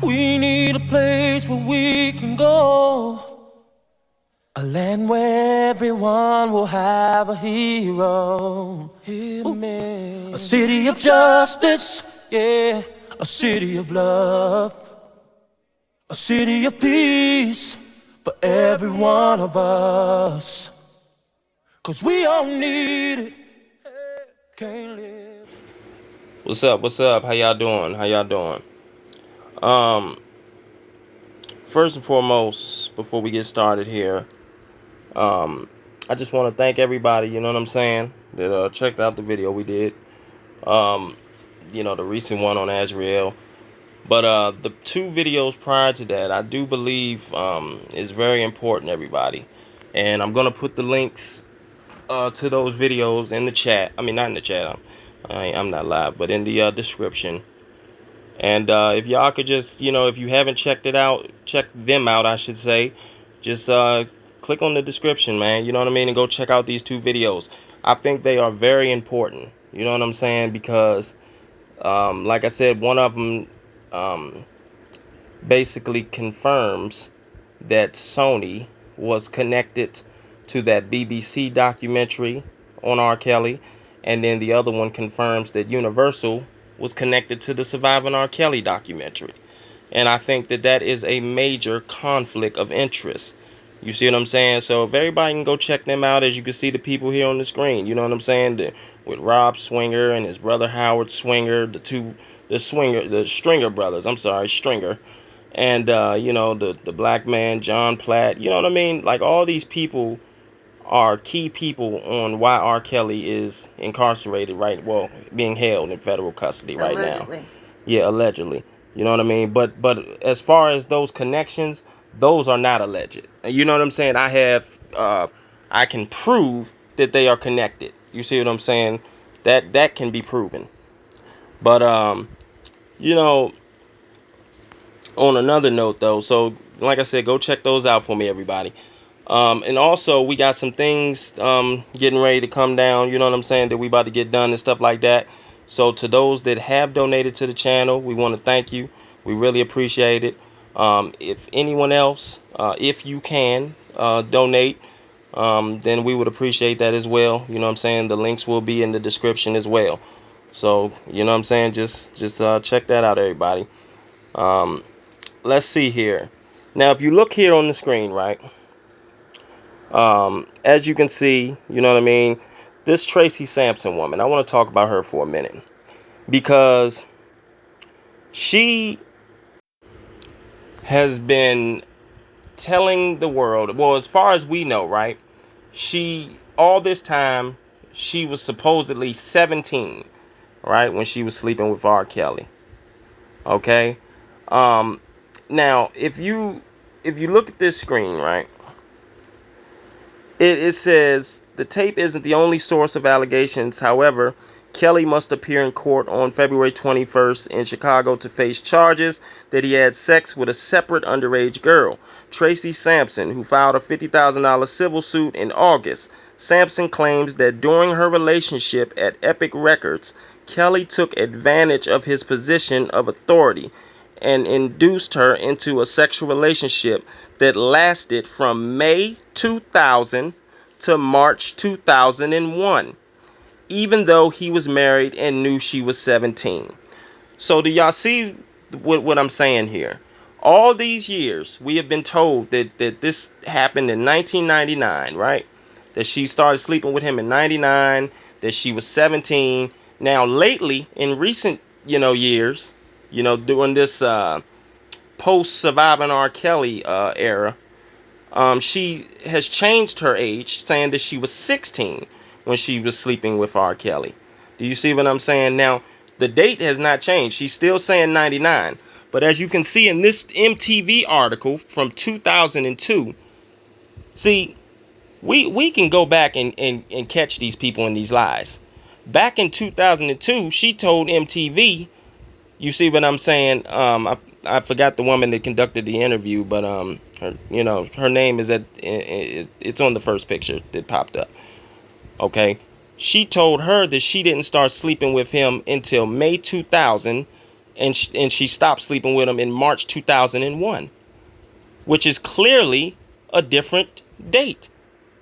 We need a place where we can go, a land where everyone will have a hero. Hear me. A city of justice, yeah, a city of love, a city of peace for every one of us. 'Cause we all need it, can't live. What's up? What's up? How y'all doing? How y'all doing? Um, First and foremost, before we get started here, I just want to thank everybody. You know what I'm saying? That checked out the video we did. Um, the recent one on Azrael. But the two videos prior to that, I do believe is very important, everybody. And I'm gonna put the links to those videos in the chat. I mean, not in the chat. I'm not live, but in the description. And if y'all could just, if you haven't checked it out, check them out, I should say. Just click on the description, man. You know what I mean? And go check out these two videos. I think they are very important. You know what I'm saying? Because, like I said, one of them basically confirms that SONY was connected to that BBC documentary on R. Kelly. And then the other one confirms that Universal was connected to the Surviving R. Kelly documentary. And I think that that is a major conflict of interest. You see what I'm saying? So if everybody can go check them out, as you can see the people here on the screen. You know what I'm saying? With Rob Swinger and his brother Howard Swinger, the Stringer brothers. I'm sorry, Stringer. And, the black man, John Platt. You know what I mean? Like, all these people are key people on why R. Kelly is incarcerated, right? Well, being held in federal custody right Allegedly. now. Yeah, allegedly. You know what I mean? But as far as those connections, those are not alleged. You know what I'm saying? I can prove that they are connected. You see what I'm saying? That can be proven. But you know, on another note though, so like I said, go check those out for me, everybody. And also we got some things getting ready to come down, you know what I'm saying, that we about to get done and stuff like that. So to those that have donated to the channel, we want to thank you. We really appreciate it. If anyone else, if you can donate, then we would appreciate that as well. You know what I'm saying? The links will be in the description as well. So, you know what I'm saying? Just check that out, everybody. Let's see here. Now, if you look here on the screen, right? As you can see, you know what I mean? This Tracy Sampson woman, I want to talk about her for a minute. Because she has been telling the world, well, as far as we know, right? All this time, she was supposedly 17, right? When she was sleeping with R. Kelly. Okay? Now, if you look at this screen, right? It says the tape isn't the only source of allegations. However, Kelly must appear in court on February 21st in Chicago to face charges that he had sex with a separate underage girl, Tracy Sampson, who filed a $50,000 civil suit in August. Sampson claims that during her relationship at Epic Records, Kelly took advantage of his position of authority and induced her into a sexual relationship that lasted from May 2000 to March 2001, even though he was married and knew she was 17. So do y'all see what I'm saying here? All these years, we have been told that this happened in 1999, right? That she started sleeping with him in 99, that she was 17. Now, lately, in recent, years, during this post-surviving R. Kelly era, she has changed her age, saying that she was 16 when she was sleeping with R. Kelly. Do you see what I'm saying? Now, the date has not changed. She's still saying 99. But as you can see in this MTV article from 2002, see, we can go back and catch these people in these lies. Back in 2002, she told MTV, you see what I'm saying? I forgot the woman that conducted the interview, but her name is it's on the first picture that popped up. Okay, she told her that she didn't start sleeping with him until May 2000, and she stopped sleeping with him in March 2001, which is clearly a different date.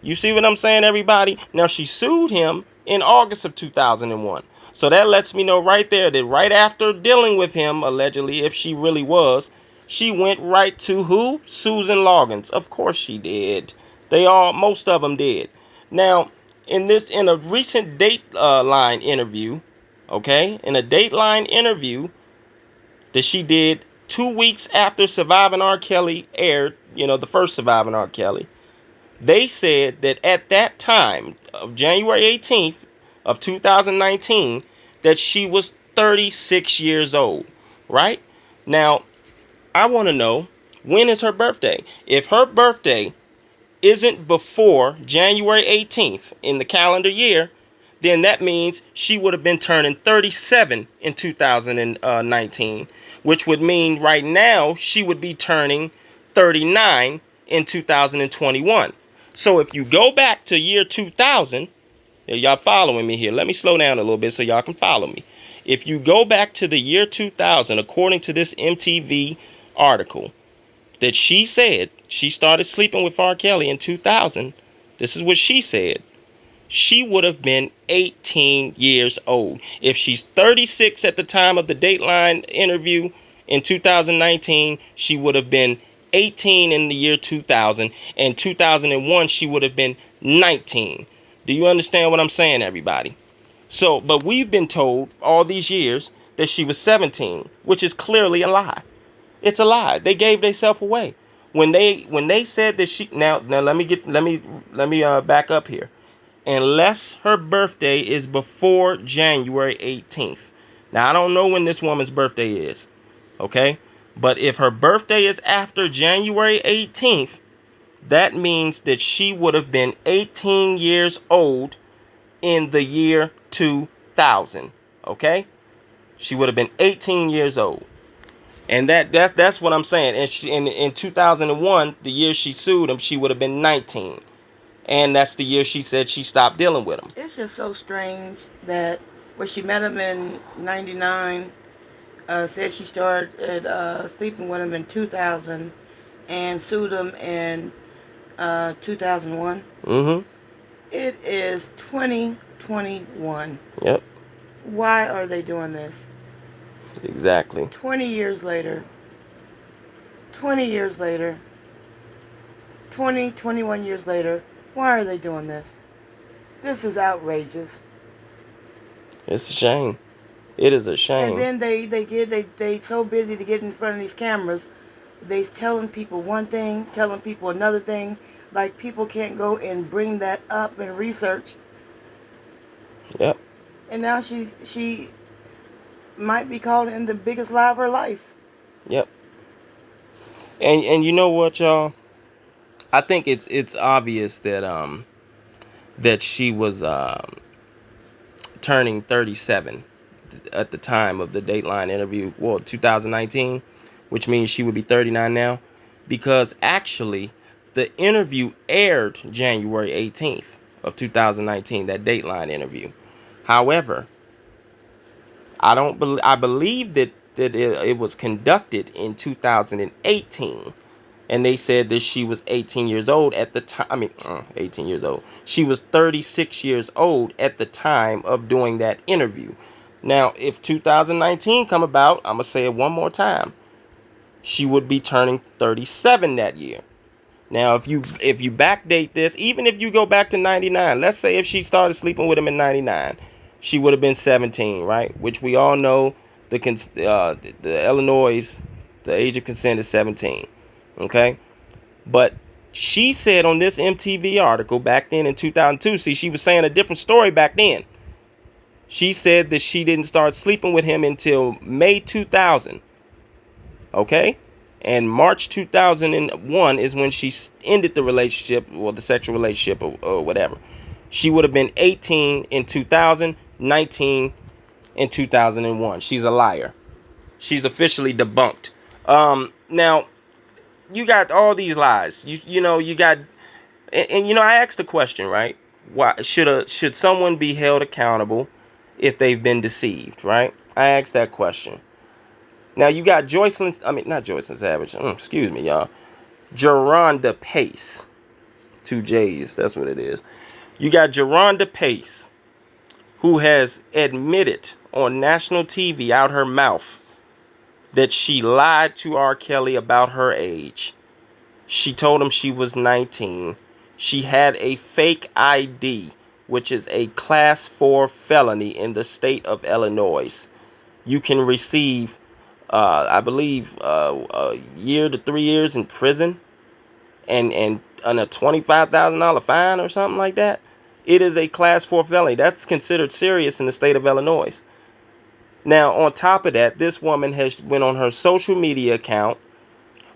You see what I'm saying, everybody? Now, she sued him in August of 2001. So that lets me know right there that right after dealing with him, allegedly, if she really was, she went right to who? Susan Loggins. Of course she did. Most of them did. Now, in a recent Dateline interview, okay, in a Dateline interview that she did 2 weeks after Surviving R. Kelly aired, the first Surviving R. Kelly, they said that at that time of January 18th of 2019, that she was 36 years old, right? Now, I want to know, when is her birthday? If her birthday isn't before January 18th in the calendar year, then that means she would have been turning 37 in 2019, which would mean right now she would be turning 39 in 2021. So if you go back to year 2000, y'all following me here? Let me slow down a little bit so y'all can follow me. If you go back to the year 2000, according to this MTV article, that she said she started sleeping with R. Kelly in 2000, this is what she said. She would have been 18 years old. If she's 36 at the time of the Dateline interview in 2019, she would have been 18 in the year 2000. And 2001, she would have been 19. Do you understand what I'm saying, everybody? So, but we've been told all these years that she was 17, which is clearly a lie. It's a lie. They gave themselves away when they said that she. Now let me back up here. Unless her birthday is before January 18th. Now, I don't know when this woman's birthday is, okay? But if her birthday is after January 18th, that means that she would have been 18 years old in the year 2000, okay? She would have been 18 years old. And that's what I'm saying. And in 2001, the year she sued him, she would have been 19. And that's the year she said she stopped dealing with him. It's just so strange that when she met him in 99, said she started sleeping with him in 2000 and sued him in 2001. Mm-hmm. It is 2021. Yep. Why are they doing this? Exactly. 20 years later, 21 years later, why are they doing this? This is outrageous. It's a shame. It is a shame. And then they so busy to get in front of these cameras, they telling people one thing, telling people another thing. Like people can't go and bring that up and research. Yep. And now she might be called in the biggest lie of her life. Yep. And you know what, y'all? I think it's obvious that she was turning 37 at the time of the Dateline interview, 2019, which means she would be 39 now, because actually the interview aired January 18th of 2019, that Dateline interview. However, I believe that it was conducted in 2018. And they said that she was 18 years old at the time. 18 years old. She was 36 years old at the time of doing that interview. Now, if 2019 come about, I'm going to say it one more time. She would be turning 37 that year. Now, if you backdate this, even if you go back to 99, let's say if she started sleeping with him in 99, she would have been 17, right? Which we all know the Illinois, the age of consent is 17. Okay, but she said on this MTV article back then in 2002, see, she was saying a different story back then. She said that she didn't start sleeping with him until May 2000. Okay, and March 2001 is when she ended the relationship, or the sexual relationship, or whatever. She would have been 18 in 2000, 19 in 2001. She's a liar. She's officially debunked. Now, you got all these lies. You got, and I asked the question, right? Why should someone be held accountable if they've been deceived, right? I asked that question. Now you got not Joycelyn Savage. Excuse me, y'all. Geronda Pace. 2 J's. That's what it is. You got Geronda Pace, who has admitted on national TV out her mouth that she lied to R. Kelly about her age. She told him she was 19. She had a fake ID, which is a class 4 felony in the state of Illinois. You can receive, I believe, a year to 3 years in prison and a $25,000 fine or something like that. It is a class 4 felony. That's considered serious in the state of Illinois. Now, on top of that, this woman has went on her social media account.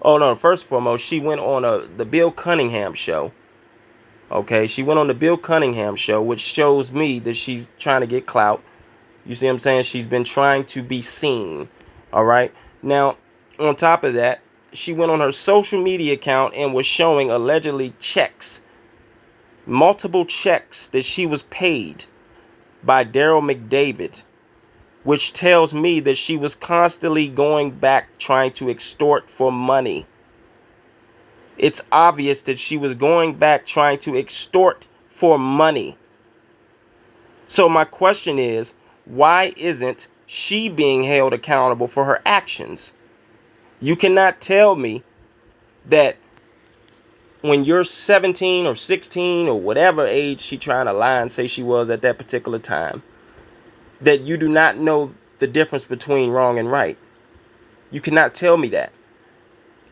Oh, no, first and foremost, she went on the Bill Cunningham show. Okay, she went on the Bill Cunningham show, which shows me that she's trying to get clout. You see what I'm saying? She's been trying to be seen. All right. Now, on top of that, she went on her social media account and was showing allegedly checks, multiple checks that she was paid by Daryl McDavid, which tells me that she was constantly going back trying to extort for money. It's obvious that she was going back trying to extort for money. So my question is, why isn't she being held accountable for her actions? You cannot tell me that when you're 17 or 16 or whatever age she trying to lie and say she was at that particular time, that you do not know the difference between wrong and right. You cannot tell me that.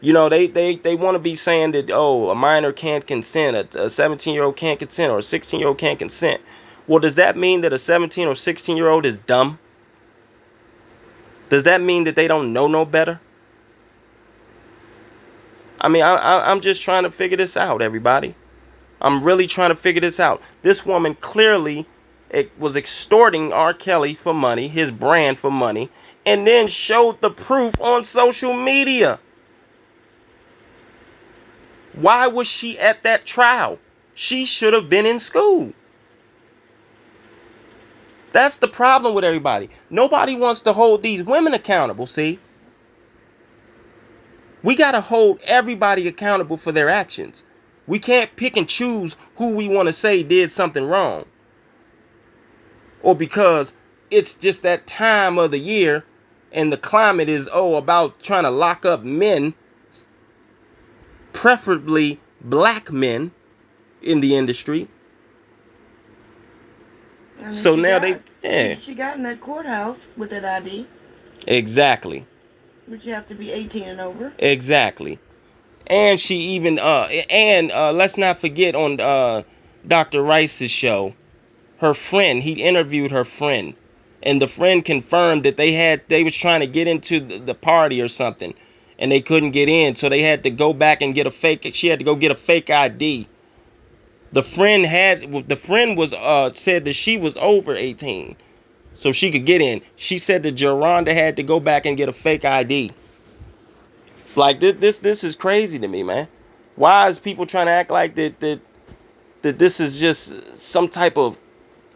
You know, they want to be saying that, oh, a minor can't consent, a 17-year-old can't consent, or a 16-year-old can't consent. Well, does that mean that a 17 or 16-year-old is dumb? Does that mean that they don't know no better? I mean, I'm just trying to figure this out, everybody. I'm really trying to figure this out. This woman clearly was extorting R. Kelly for money, his brand for money, and then showed the proof on social media. Why was she at that trial? She should have been in school. That's the problem with everybody. Nobody wants to hold these women accountable, see? We got to hold everybody accountable for their actions. We can't pick and choose who we want to say did something wrong. Or because it's just that time of the year and the climate is, about trying to lock up men, preferably black men in the industry. So now she got in that courthouse with that ID. Exactly. But you have to be 18 and over. Exactly. And she even let's not forget on Dr. Rice's show, her friend, he interviewed her friend, and the friend confirmed that they was trying to get into the party or something, and they couldn't get in, so they had to go back and get she had to go get a fake ID. The friend was said that she was over 18, so she could get in. She said that Geronda had to go back and get a fake ID. Like this is crazy to me, man. Why is people trying to act like that this is just some type of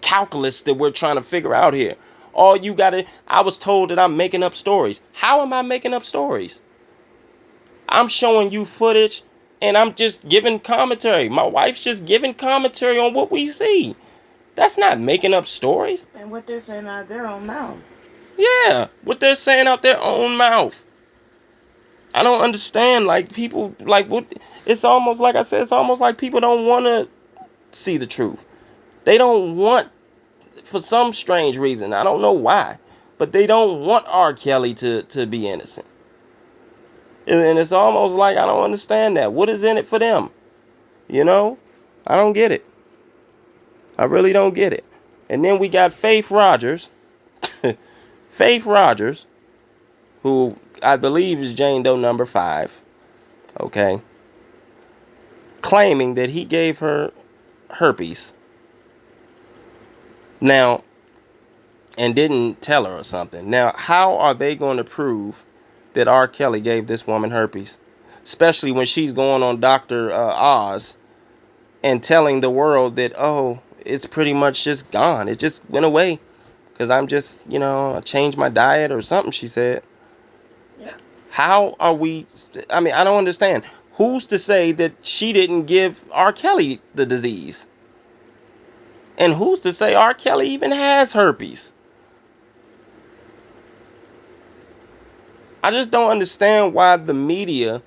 calculus that we're trying to figure out here? I was told that I'm making up stories. How am I making up stories? I'm showing you footage and I'm just giving commentary. My wife's just giving commentary on what we see. That's not making up stories. And what they're saying out of their own mouth. Yeah, what they're saying out their own mouth. I don't understand, like, people, like, what, it's almost like I said, it's almost like people don't want to see the truth. They don't want, for some strange reason, I don't know why, but they don't want R. Kelly to be innocent. And it's almost like I don't understand that. What is in it for them? You know? I don't get it. I really don't get it. And then we got Faith Rogers. Faith Rogers, who I believe is Jane Doe number 5, okay, claiming that he gave her herpes. Now, and didn't tell her or something. Now, how are they going to prove that R. Kelly gave this woman herpes? Especially when she's going on Dr. Oz and telling the world that, it's pretty much just gone. It just went away because I'm just, I changed my diet or something, she said. How are we? I mean, I don't understand. Who's to say that she didn't give R. Kelly the disease? And who's to say R. Kelly even has herpes? I just don't understand why the media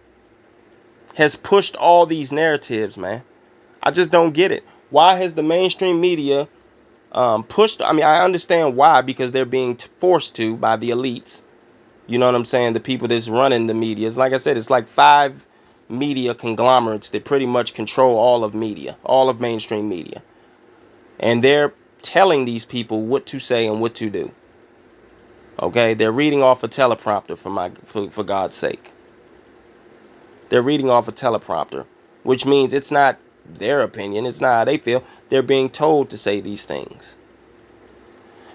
has pushed all these narratives, man. I just don't get it. Why has the mainstream media pushed? I mean, I understand why, because they're being forced to by the elites. You know what I'm saying? The people that's running the media. It's like I said, it's like 5 media conglomerates that pretty much control all of media, all of mainstream media. And they're telling these people what to say and what to do. Okay? They're reading off a teleprompter for God's sake. They're reading off a teleprompter, which means it's not their opinion. It's not how they feel. They're being told to say these things.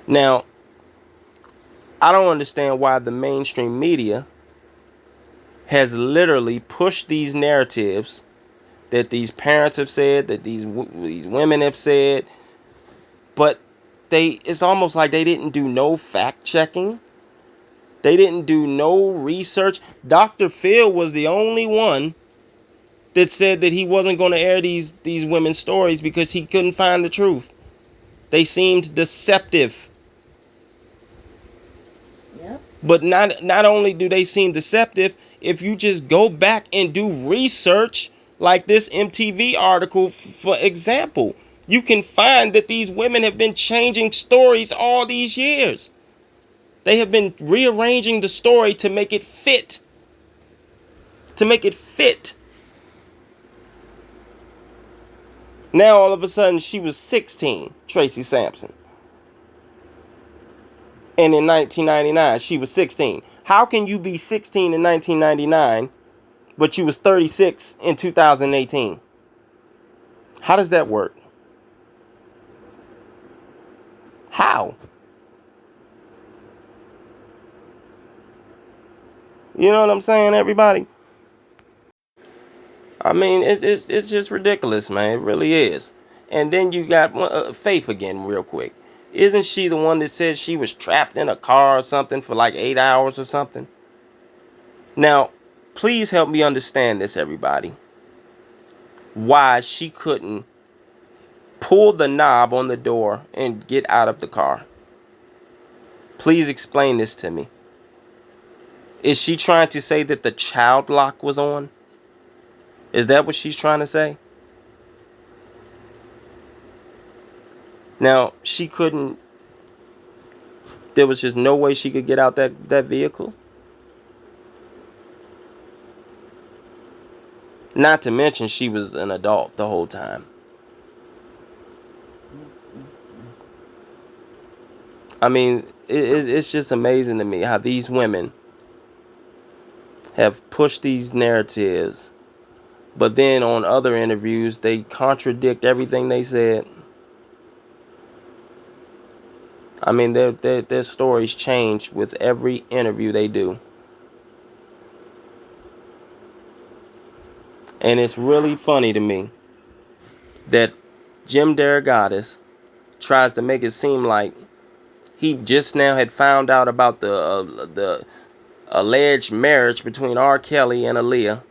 Now, I don't understand why the mainstream media has literally pushed these narratives that these parents have said, that these women have said, but it's almost like they didn't do no fact checking. They didn't do no research. Dr. Phil was the only one that said that he wasn't going to air these women's stories because he couldn't find the truth. They seemed deceptive. Yep. But not only do they seem deceptive, if you just go back and do research, like this MTV article, for example, you can find that these women have been changing stories all these years. They have been rearranging the story to make it fit. To make it fit. Now all of a sudden she was 16, Tracy Sampson. And in 1999 she was 16. How can you be 16 in 1999 but you was 36 in 2018? How does that work? How? You know what I'm saying, everybody? I mean, it's just ridiculous, man. It really is. And then you got Faith again, real quick. Isn't she the one that said she was trapped in a car or something for like 8 hours or something? Now, please help me understand this, everybody. Why she couldn't pull the knob on the door and get out of the car. Please explain this to me. Is she trying to say that the child lock was on? Is that what she's trying to say? Now, she couldn't... There was just no way she could get out that vehicle? Not to mention she was an adult the whole time. I mean, it's just amazing to me how these women have pushed these narratives, but then on other interviews they contradict everything they said. I mean, their stories change with every interview they do. And it's really funny to me that Jim Derogatis tries to make it seem like he just now had found out about the alleged marriage between R. Kelly and Aaliyah.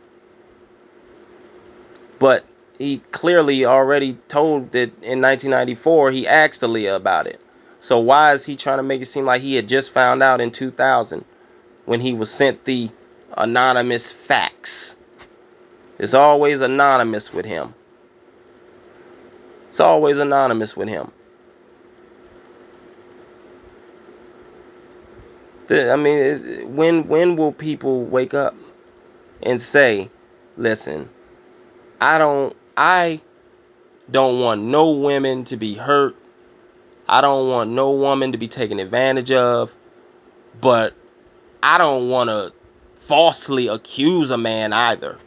But he clearly already told that in 1994 he asked Aaliyah about it. So why is he trying to make it seem like he had just found out in 2000 when he was sent the anonymous fax? It's always anonymous with him. It's always anonymous with him. I mean, when will people wake up and say, listen, I don't want no women to be hurt. I don't want no woman to be taken advantage of. But I don't want to falsely accuse a man either.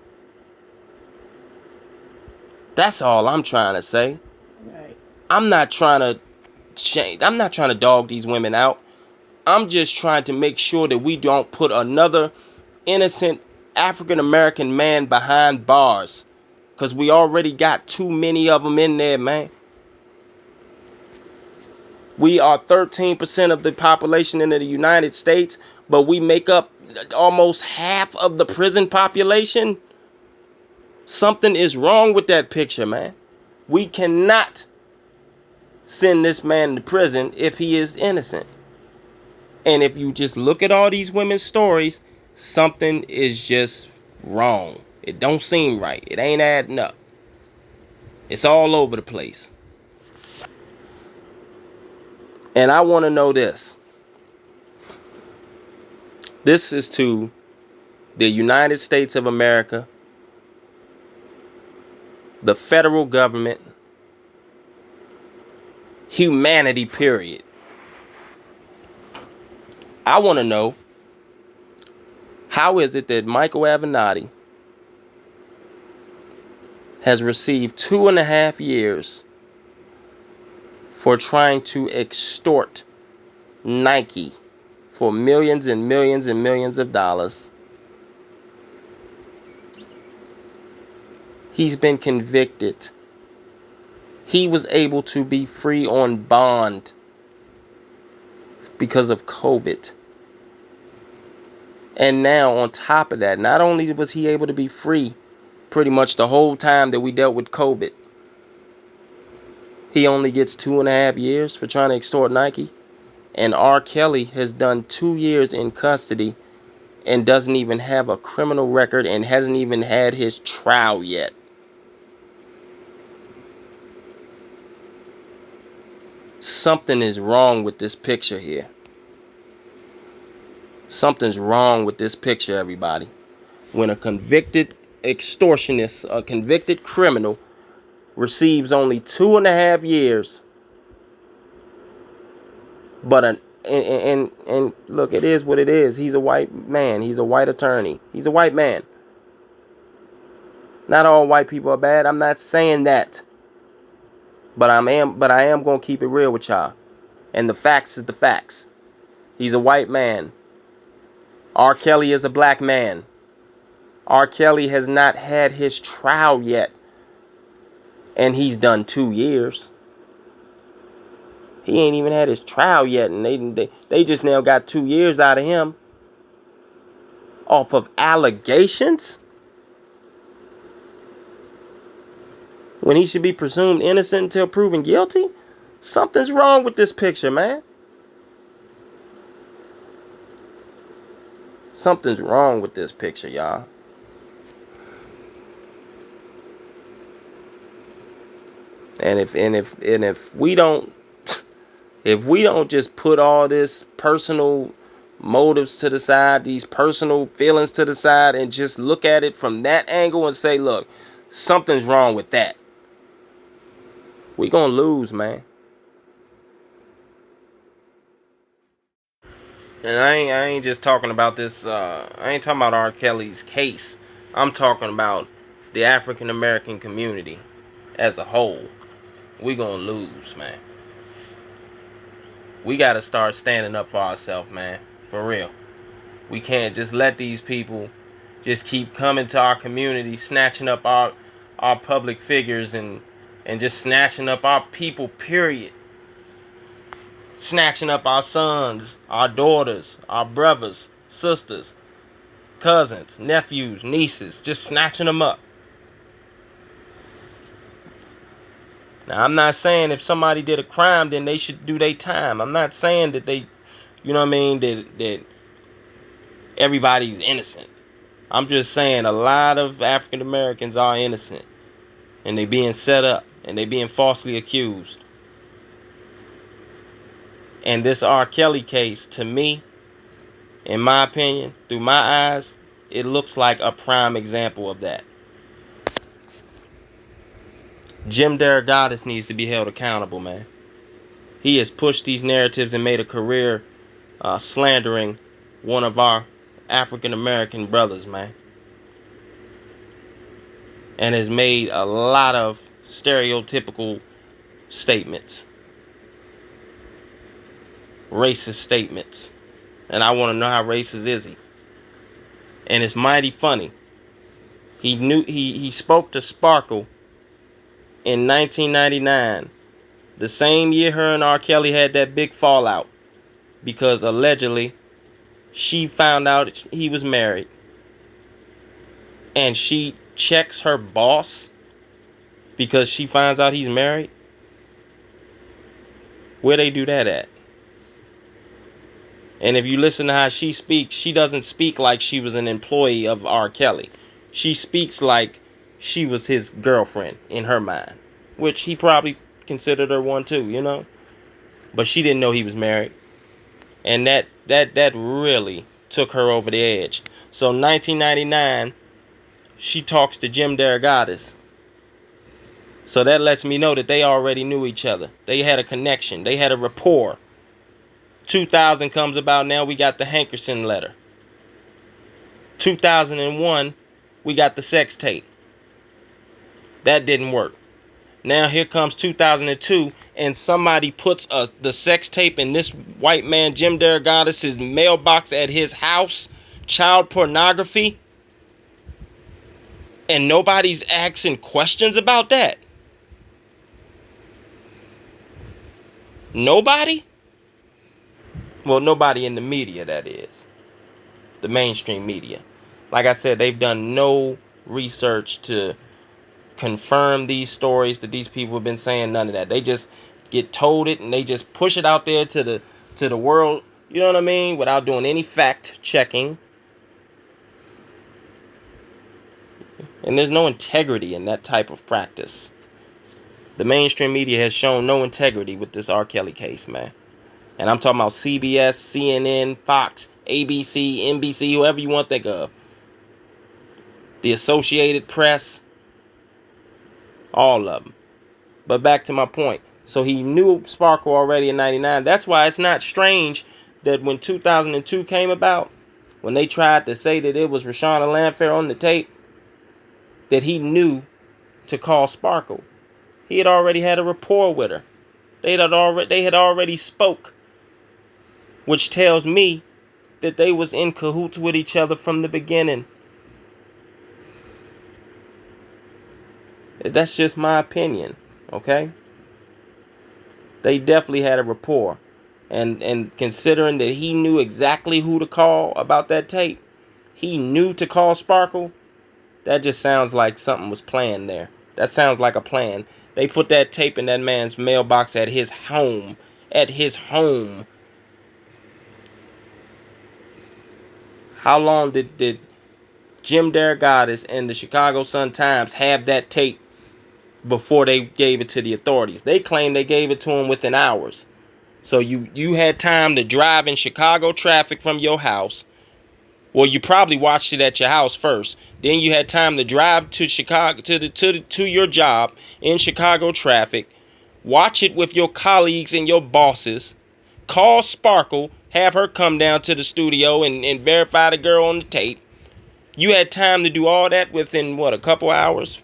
That's all I'm trying to say. Right. I'm not trying to dog these women out. I'm just trying to make sure that we don't put another innocent African American man behind bars. Because we already got too many of them in there, man. We are 13% of the population in the United States, but we make up almost half of the prison population. Something is wrong with that picture, man. We cannot send this man to prison if he is innocent. And if you just look at all these women's stories, something is just wrong. It don't seem right. It ain't adding up. It's all over the place. And I want to know this. This is to the United States of America, the federal government, humanity, period. I want to know, how is it that Michael Avenatti has received 2.5 years for trying to extort Nike for millions and millions and millions of dollars? He's been convicted. He was able to be free on bond because of COVID. And now, on top of that, not only was he able to be free pretty much the whole time that we dealt with COVID, he only gets 2.5 years for trying to extort Nike. And R. Kelly has done 2 years in custody and doesn't even have a criminal record and hasn't even had his trial yet. Something is wrong with this picture here. Something's wrong with this picture, everybody. When a convicted extortionist, a convicted criminal, receives only 2.5 years, but and look, it is what it is. He's a white man. He's a white attorney. He's a white man. Not all white people are bad. I'm not saying that. But I am going to keep it real with y'all. And the facts is the facts. He's a white man. R. Kelly is a black man. R. Kelly has not had his trial yet. And he's done 2 years. He ain't even had his trial yet. And they just now got 2 years out of him. Off of allegations. When he should be presumed innocent until proven guilty? Something's wrong with this picture, man. Something's wrong with this picture, y'all. And if we don't just put all this personal motives to the side, these personal feelings to the side, and just look at it from that angle and say, look, something's wrong with that, we gonna lose, man. And I ain't just talking about this. I ain't talking about R. Kelly's case. I'm talking about the African American community as a whole. We gonna lose, man. We gotta start standing up for ourselves, man. For real. We can't just let these people just keep coming to our community, snatching up our public figures and just snatching up our people, period. Snatching up our sons, our daughters, our brothers, sisters, cousins, nephews, nieces, just snatching them up. Now, I'm not saying if somebody did a crime, then they should do their time. I'm not saying that they, you know what I mean, that everybody's innocent. I'm just saying a lot of African Americans are innocent. And they being set up. And they being falsely accused. And this R. Kelly case, to me, in my opinion, through my eyes, it looks like a prime example of that. Jim Derogatis needs to be held accountable, man. He has pushed these narratives and made a career slandering one of our African American brothers, man. And has made a lot of stereotypical statements. Racist statements. And I want to know how racist is he. And it's mighty funny. He spoke to Sparkle in 1999. The same year her and R. Kelly had that big fallout. Because allegedly she found out he was married, and she checks her boss because she finds out he's married? Where they do that at? And if you listen to how she speaks, she doesn't speak like she was an employee of R. Kelly. She speaks like she was his girlfriend in her mind, which he probably considered her one too, you know. But she didn't know he was married, and that really took her over the edge. So 1999, she talks to Jim DeRogatis. So that lets me know that they already knew each other. They had a connection. They had a rapport. 2000 comes about. Now we got the Hankerson letter. 2001, we got the sex tape. That didn't work. Now here comes 2002, and somebody puts the sex tape in this white man Jim DeRogatis' mailbox at his house. Child pornography. And nobody's asking questions about that. Nobody? Well, nobody in the media, that is. The mainstream media. Like I said, they've done no research to confirm these stories that these people have been saying. None of that. They just get told it and they just push it out there to the world. You know what I mean? Without doing any fact checking. And there's no integrity in that type of practice. The mainstream media has shown no integrity with this R. Kelly case, man. And I'm talking about CBS, CNN, Fox, ABC, NBC, whoever you want to think of. The Associated Press. All of them. But back to my point. So he knew Sparkle already in 99. That's why it's not strange that when 2002 came about, when they tried to say that it was Rashana Landfair on the tape, that he knew to call Sparkle. He had already had a rapport with her. They had already spoke. Which tells me that they was in cahoots with each other from the beginning. That's just my opinion, okay? They definitely had a rapport. And considering that he knew exactly who to call about that tape, he knew to call Sparkle, that just sounds like something was planned there. That sounds like a plan. They put that tape in that man's mailbox at his home. At his home. How long did Jim DeRogatis and the Chicago Sun-Times have that tape before they gave it to the authorities? They claim they gave it to him within hours. So you had time to drive in Chicago traffic from your house. Well, you probably watched it at your house first. Then you had time to drive to Chicago to your job in Chicago traffic. Watch it with your colleagues and your bosses. Call Sparkle, have her come down to the studio and verify the girl on the tape. You had time to do all that within what, a couple hours,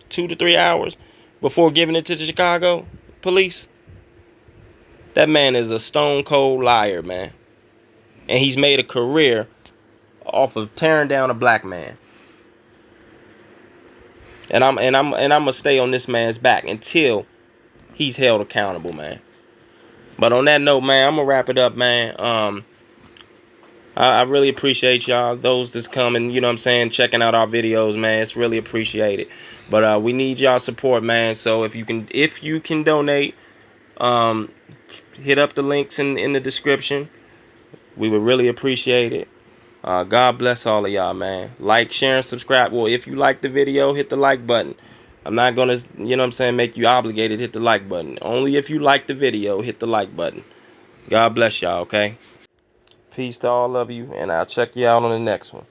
2 to 3 hours before giving it to the Chicago police. That man is a stone cold liar, man. And he's made a career off of tearing down a black man. And I'm gonna stay on this man's back until he's held accountable, man. But on that note, man, I'm gonna wrap it up, man. I really appreciate y'all, those that's coming, you know what I'm saying, checking out our videos, man. It's really appreciated. But we need y'all support, man. So if you can donate, hit up the links in the description. We would really appreciate it. God bless all of y'all, man. Like, share, and subscribe. Well, if you like the video, hit the like button. I'm not gonna, you know what I'm saying, make you obligated to hit the like button. Only if you like the video, hit the like button. God bless y'all, okay? Peace to all of you, and I'll check you out on the next one.